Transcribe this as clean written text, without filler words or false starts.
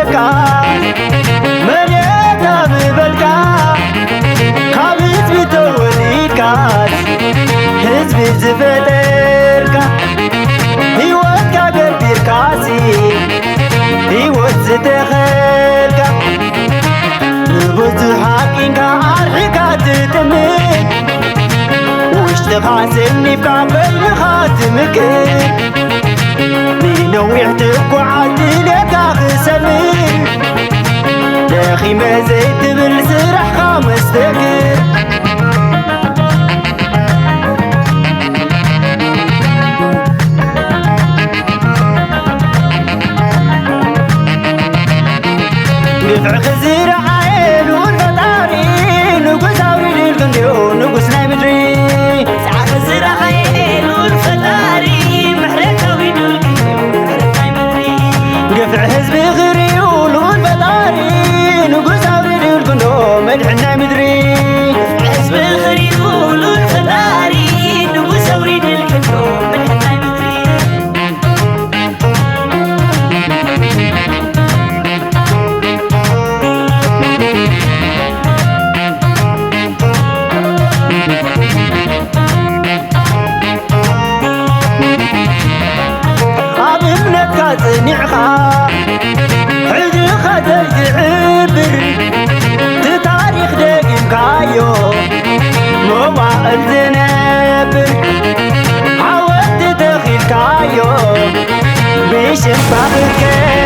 تركا مريتا ببلكا كابت بتوليكاس حزب زفتركا هيوتكا قديركاسي هيوت زتخلكا بزحاكينكا عرحكا تتمك واشتخاسني بكابل خاتمك نويعتك وعدلك أخسمي لاخي ما زيت بالسرح خامس تكر قفع خزير عين والفطاري نقص عوري للقنديو نقص ناي مدري ساعة خزير عين والفطاري محركة ويدو قفع حزب غريول والفطاري نقص عوري للقنديو مدحنا مدري حزب الغريول والفطاري نقص عوري للقنديو مدحنا مدري نعخا حجي خدج عبر تتاريخ دقيم كايو موما الزنابر حاولت تدخل كايو بيش باخر